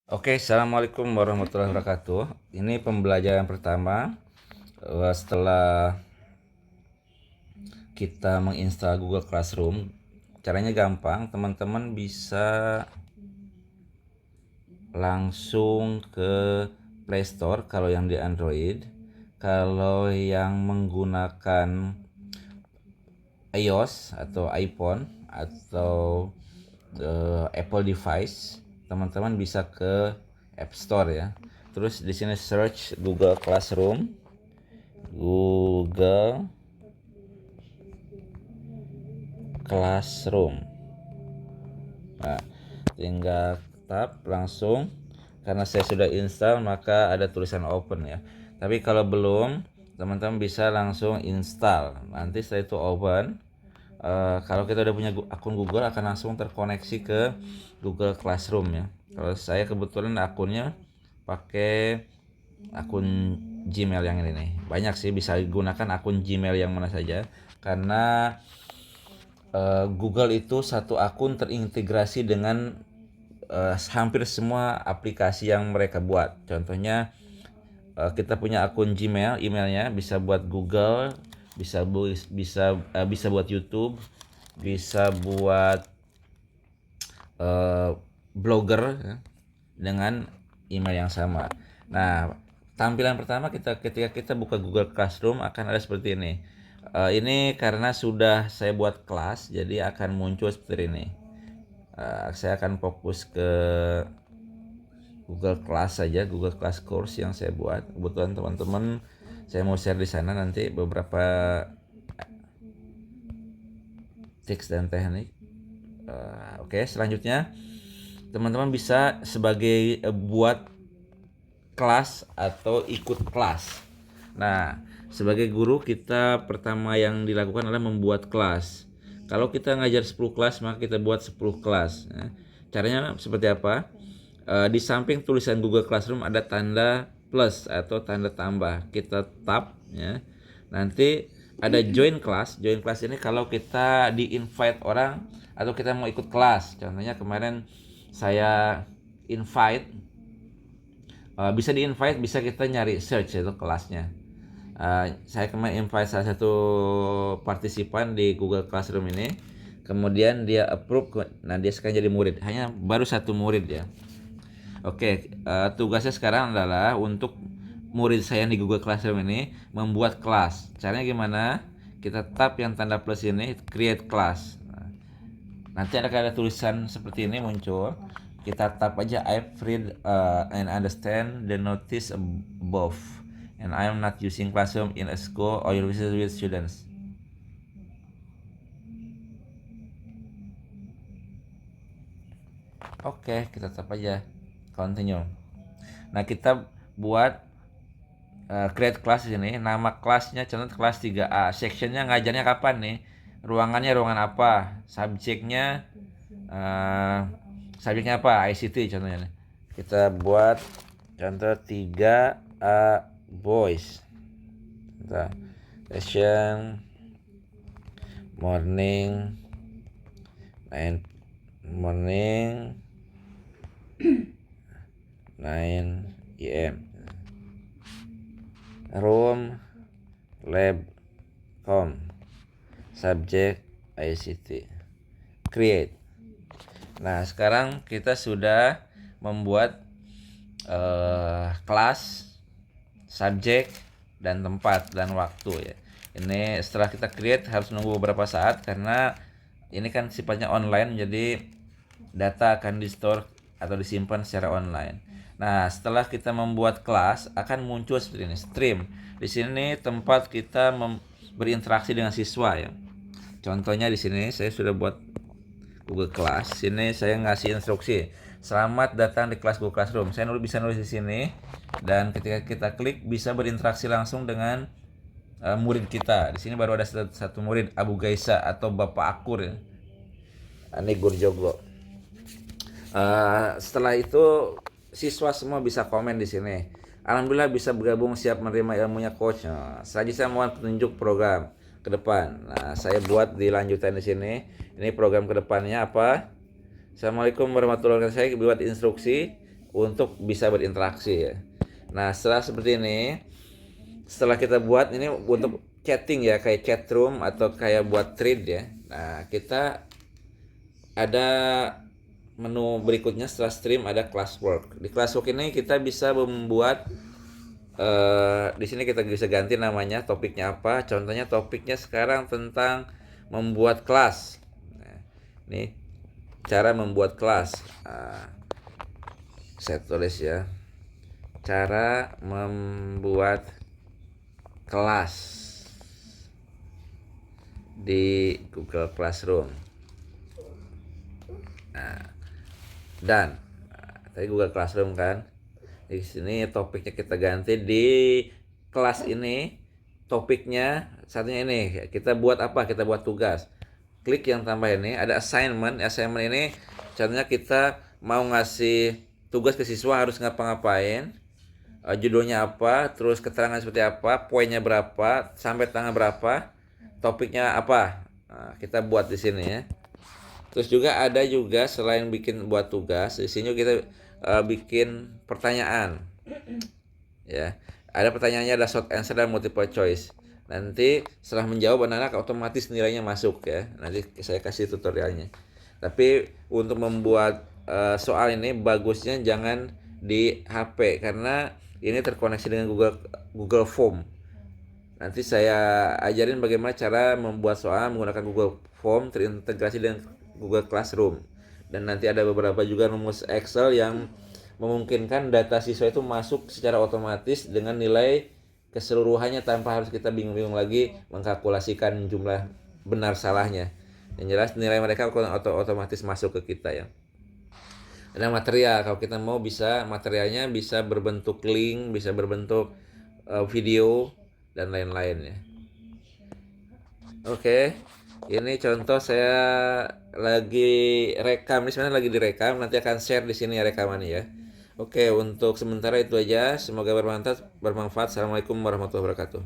Oke, assalamualaikum warahmatullahi wabarakatuh. Ini pembelajaran pertama setelah kita menginstal Google Classroom. Caranya gampang, teman-teman bisa langsung ke Play Store kalau yang di Android. Kalau yang menggunakan iOS atau iPhone atau Apple device, teman-teman bisa ke App Store ya. Terus di sini search Google Classroom, Google Classroom. Nah, tinggal tap langsung. Karena saya sudah install maka ada tulisan open ya. Tapi kalau belum, teman-teman bisa langsung install. Nanti setelah itu open. Kalau kita udah punya akun Google akan langsung terkoneksi ke Google Classroom ya. Kalau saya kebetulan akunnya pakai akun Gmail yang ini nih. Banyak sih, bisa digunakan akun Gmail yang mana saja karena Google itu satu akun terintegrasi dengan hampir semua aplikasi yang mereka buat. Contohnya kita punya akun Gmail, emailnya bisa buat Google, bisa buat YouTube, bisa buat blogger ya, dengan email yang sama. Nah, tampilan pertama ketika kita buka Google Classroom akan ada seperti ini. Ini karena sudah saya buat kelas, jadi akan muncul seperti ini. Saya akan fokus ke Google Class saja, Google Class Course yang saya buat. Kebetulan teman-teman saya mau share di sana nanti beberapa tips dan teknik. Oke, selanjutnya teman-teman bisa sebagai buat kelas atau ikut kelas. Nah, sebagai guru kita pertama yang dilakukan adalah membuat kelas. Kalau kita ngajar 10 kelas maka kita buat 10 kelas. Nah, caranya seperti apa? Di samping tulisan Google Classroom ada tanda plus atau tanda tambah. Kita tap ya. Nanti ada join class. Join class ini kalau kita di invite orang atau kita mau ikut kelas. Contohnya kemarin saya invite, bisa di invite, bisa kita nyari search itu kelasnya. Saya kemarin invite salah satu partisipan di Google Classroom ini, kemudian dia approve, nah dia sekarang jadi murid, hanya baru satu murid ya. Oke, tugasnya sekarang adalah untuk murid saya di Google Classroom ini membuat kelas. Caranya gimana? Kita tap yang tanda plus ini, create class. Nanti ada tulisan seperti ini muncul. Kita tap aja I've read and understand the notice above, and I am not using Classroom in a school or university with students. Oke, kita tap aja continue. Nah, kita buat create class ini. Nama kelasnya contoh kelas 3A. Sectionnya ngajarnya kapan nih? Ruangannya ruangan apa? Subjeknya apa? ICT contohnya nih. Kita buat contoh 3A boys. Kita session morning 9 AM. Room lab com. Subject ICT. Create. Nah, sekarang kita sudah membuat kelas, subjek, dan tempat dan waktu ya. Ini setelah kita create harus nunggu beberapa saat karena ini kan sifatnya online, jadi data akan di store atau disimpan secara online. Nah, setelah kita membuat kelas akan muncul seperti ini, stream. Di sini tempat kita berinteraksi dengan siswa ya. Contohnya di sini saya sudah buat Google Class. Sini saya ngasih instruksi. Selamat datang di kelas Google Classroom. Saya bisa nulis di sini dan ketika kita klik bisa berinteraksi langsung dengan murid kita. Di sini baru ada satu murid, Abu Gaisa atau Bapak Akur ya. Ini Gurjoglo. Setelah itu siswa semua bisa komen di sini. Alhamdulillah bisa bergabung, siap menerima ilmunya coach. Nah, selanjutnya saya mohon petunjuk program ke depan. Nah, saya buat di lanjutan di sini. Ini program ke depannya apa? Assalamualaikum warahmatullahi wabarakatuh. Saya buat instruksi untuk bisa berinteraksi ya. Nah, setelah seperti ini, setelah kita buat ini untuk chatting ya, kayak chat room atau kayak buat thread ya. Nah, kita ada menu berikutnya setelah stream ada classwork. Di classwork ini kita bisa membuat di sini kita bisa ganti namanya, topiknya apa. Contohnya topiknya sekarang tentang membuat kelas. Nah, ini cara membuat kelas. Nah, saya tulis ya, cara membuat kelas di Google Classroom. Nah, dan tadi Google Classroom kan. Di sini topiknya kita ganti di kelas ini. Topiknya satunya ini, kita buat apa? Kita buat tugas. Klik yang tambah ini, ada assignment. Assignment ini contohnya kita mau ngasih tugas ke siswa harus ngapa-ngapain. Judulnya apa, terus keterangan seperti apa, poinnya berapa, sampai tanggal berapa, topiknya apa. Nah, kita buat di sini ya. Terus juga ada juga selain bikin buat tugas, di sini kita bikin pertanyaan. Ya. Ada pertanyaannya, ada short answer dan multiple choice. Nanti setelah menjawab anak-anak otomatis nilainya masuk ya. Nanti saya kasih tutorialnya. Tapi untuk membuat soal ini bagusnya jangan di HP karena ini terkoneksi dengan Google Form. Nanti saya ajarin bagaimana cara membuat soal menggunakan Google Form terintegrasi dengan Google Classroom. Dan nanti ada beberapa juga rumus Excel yang memungkinkan data siswa itu masuk secara otomatis dengan nilai keseluruhannya tanpa harus kita bingung-bingung lagi mengkalkulasikan jumlah benar salahnya. Yang jelas nilai mereka otomatis masuk ke kita ya. Ada material, kalau kita mau bisa materialnya bisa berbentuk link, bisa berbentuk video dan lain-lain ya. Oke, ini contoh saya lagi rekam, ini sebenarnya lagi direkam, nanti akan share di sini ya rekamannya ya. Oke, untuk sementara itu aja, semoga bermanfaat. Assalamualaikum warahmatullahi wabarakatuh.